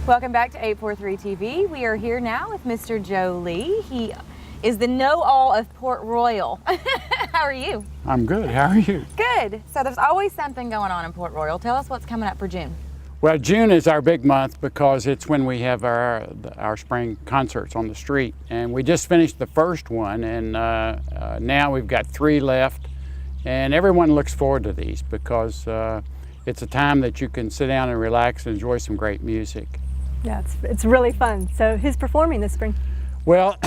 Welcome back to 843 TV. We are here now with Mr. Joe Leigh. He is the know-all of Port Royal. How are you? I'm good. How are you? Good. So there's always something going on in Port Royal. Tell us what's coming up for June. Well, June is our big month because it's when we have our spring concerts on the street. And we just finished the first one, and now we've got 3 left. And everyone looks forward to these because it's a time that you can sit down and relax and enjoy some great music. Yeah, it's really fun. So who's performing this spring? Well,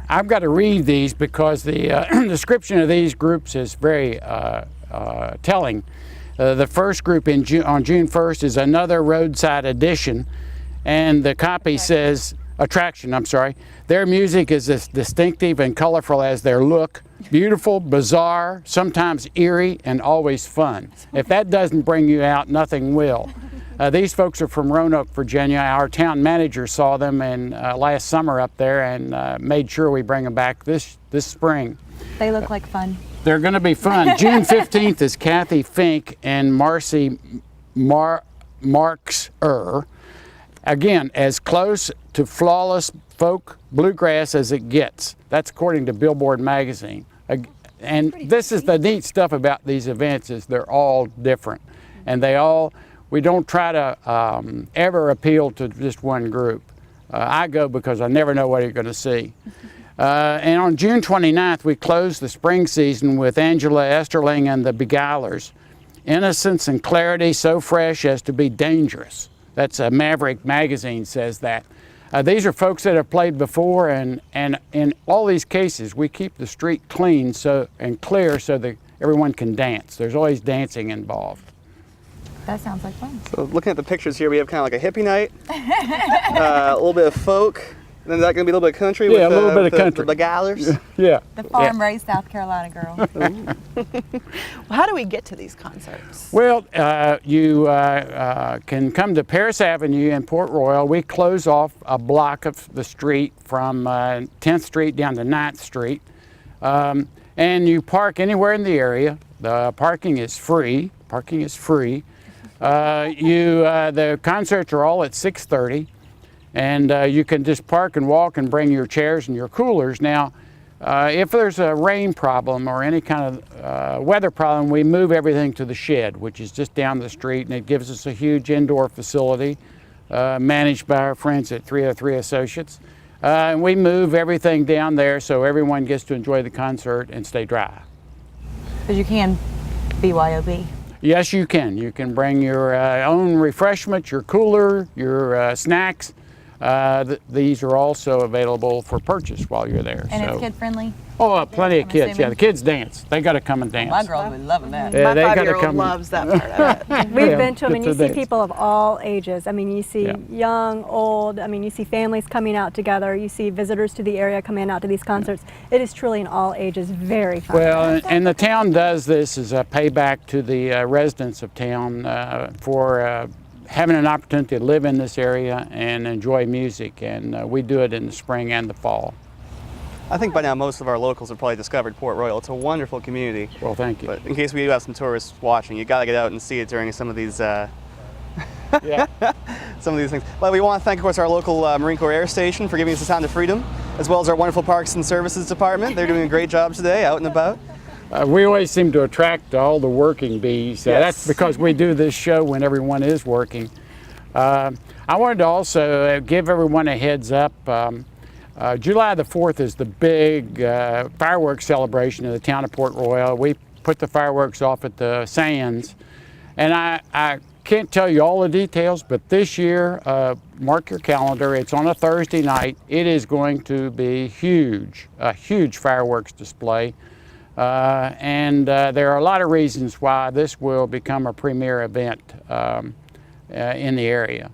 I've got to read these because the description of these groups is very telling. The first group on June 1st is Another Roadside Edition, and the copy says, Attraction, I'm sorry. Their music is as distinctive and colorful as their look, beautiful, bizarre, sometimes eerie, and always fun. If that doesn't bring you out, nothing will. These folks are from Roanoke, Virginia. Our town manager saw them last summer up there and made sure we bring them back this spring. They look like fun. They're going to be fun. June 15th is Kathy Fink and Marcy Marks-er. Again, as close to flawless folk bluegrass as it gets. That's according to Billboard magazine. And this is the neat stuff about these events is they're all different. And we don't try to ever appeal to just one group. I go because I never know what you're going to see. And on June 29th, we close the spring season with Angela Esterling and the Beguilers. Innocence and clarity so fresh as to be dangerous. That's Maverick magazine says that. These are folks that have played before, and in all these cases, we keep the street clean and clear so that everyone can dance. There's always dancing involved. That sounds like fun. So looking at the pictures here, we have kind of like a hippie night, a little bit of folk, and then that's going to be a little bit of country with, a little bit of country. The Beguilers. Yeah. The farm-raised South Carolina girl. Well, how do we get to these concerts? Well, you can come to Paris Avenue in Port Royal. We close off a block of the street from 10th Street down to 9th Street. And you park anywhere in the area. The parking is free. The concerts are all at 6:30, and you can just park and walk and bring your chairs and your coolers. Now, if there's a rain problem or any kind of weather problem, we move everything to the shed, which is just down the street, and it gives us a huge indoor facility managed by our friends at 303 Associates. And we move everything down there so everyone gets to enjoy the concert and stay dry. Because you can BYOB. Yes, you can. You can bring your own refreshments, your cooler, your snacks. These are also available for purchase while you're there. And it's kid-friendly? Oh, plenty of kids. assuming. Yeah, the kids dance. They got to come and dance. My girl would be loving that. Yeah, My they gotta 5-year-old come- loves that part of it. We've been to them, and get you to see dance. people of all ages. I mean, you see Yeah. young, old. I mean, you see families coming out together. You see visitors to the area coming out to these concerts. It is truly an all ages, very fun. Well, and the town does this as a payback to the residents of town for having an opportunity to live in this area and enjoy music. And we do it in the spring and the fall. I think by now most of our locals have probably discovered Port Royal. It's a wonderful community. Well, thank you. But in case we do have some tourists watching, you got to get out and see it during some of these Yeah. some of these things. But we want to thank, of course, our local Marine Corps Air Station for giving us the sound of freedom, as well as our wonderful Parks and Services Department. They're doing a great job today, out and about. We always seem to attract all the working bees. Yes. That's because we do this show when everyone is working. I wanted to also give everyone a heads up. July the 4th is the big fireworks celebration in the town of Port Royal. We put the fireworks off at the Sands. And I can't tell you all the details, but this year, mark your calendar, it's on a Thursday night. It is going to be huge, a huge fireworks display. And there are a lot of reasons why this will become a premier event in the area.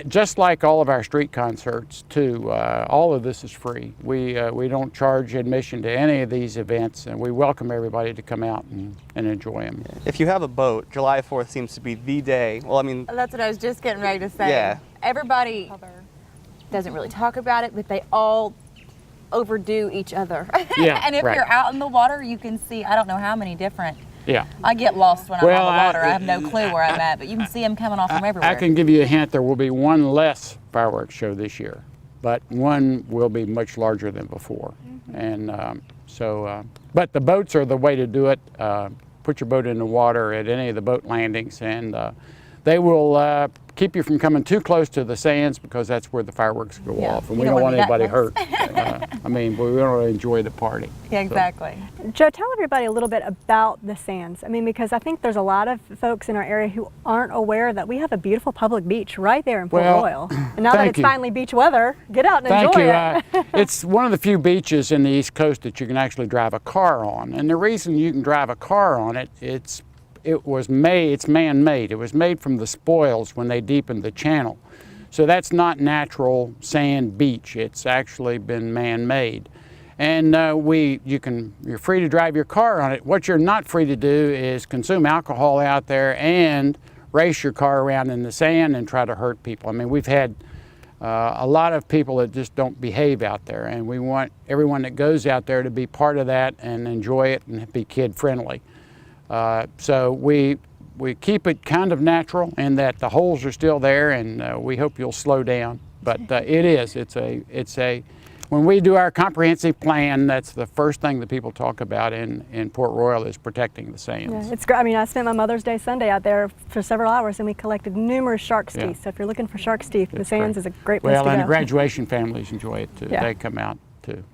Just like all of our street concerts too, all of this is free. We don't charge admission to any of these events, and we welcome everybody to come out and enjoy them. If you have a boat, July 4th seems to be the day. Well, I mean, That's what I was just getting ready to say. Yeah. Everybody doesn't really talk about it, but they all overdo each other. Yeah, And if right. you're out in the water, you can see, I don't know how many different Yeah. I get lost when I'm Well, on the water. I have no clue where I'm at, but you can see them coming off from everywhere. I can give you a hint. There will be one less fireworks show this year, but one will be much larger than before. And but the boats are the way to do it. Put your boat in the water at any of the boat landings, and they will keep you from coming too close to the sands, because that's where the fireworks go Yeah, off, and you we don't don't wanna want be anybody that hurt. I mean, we want to enjoy the party. Yeah, exactly. Joe, tell everybody a little bit about the sands. I mean, because I think there's a lot of folks in our area who aren't aware that we have a beautiful public beach right there in Port Well, Royal. And now that thank it's you. finally beach weather, get out and Thank enjoy you. it. It's one of the few beaches in the East Coast that you can actually drive a car on, and the reason you can drive a car on it, it's man-made. It was made from the spoils when they deepened the channel. So that's not natural sand beach. It's actually been man-made. And you're free to drive your car on it. What you're not free to do is consume alcohol out there and race your car around in the sand and try to hurt people. I mean, we've had a lot of people that just don't behave out there, and we want everyone that goes out there to be part of that and enjoy it and be kid-friendly. So we keep it kind of natural in that the holes are still there, and we hope you'll slow down. But when we do our comprehensive plan, that's the first thing that people talk about in Port Royal is protecting the sands. Yeah, it's great. I mean, I spent my Mother's Day Sunday out there for several hours, and we collected numerous shark's Yeah. teeth. So if you're looking for shark's teeth, the It's sands great. is a great place Well, to go. and the graduation families enjoy it too. Yeah. They come out too.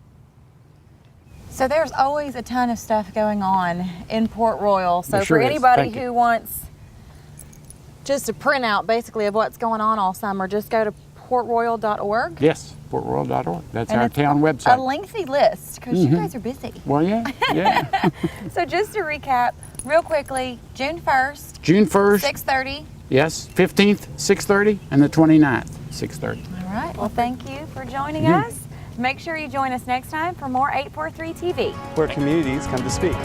So there's always a ton of stuff going on in Port Royal. So There sure for is. anybody Thank you. who wants just a printout basically of what's going on all summer, just go to portroyal.org. Yes, portroyal.org. That's And our it's town a website. lengthy list because you guys are busy. Well, yeah. So just to recap real quickly, June 1st, June 1st, 6:30. yes, 15th, 6:30, and the 29th, 6:30. All right. Well, thank you for joining us. Make sure you join us next time for more 843 TV. Where communities come to speak.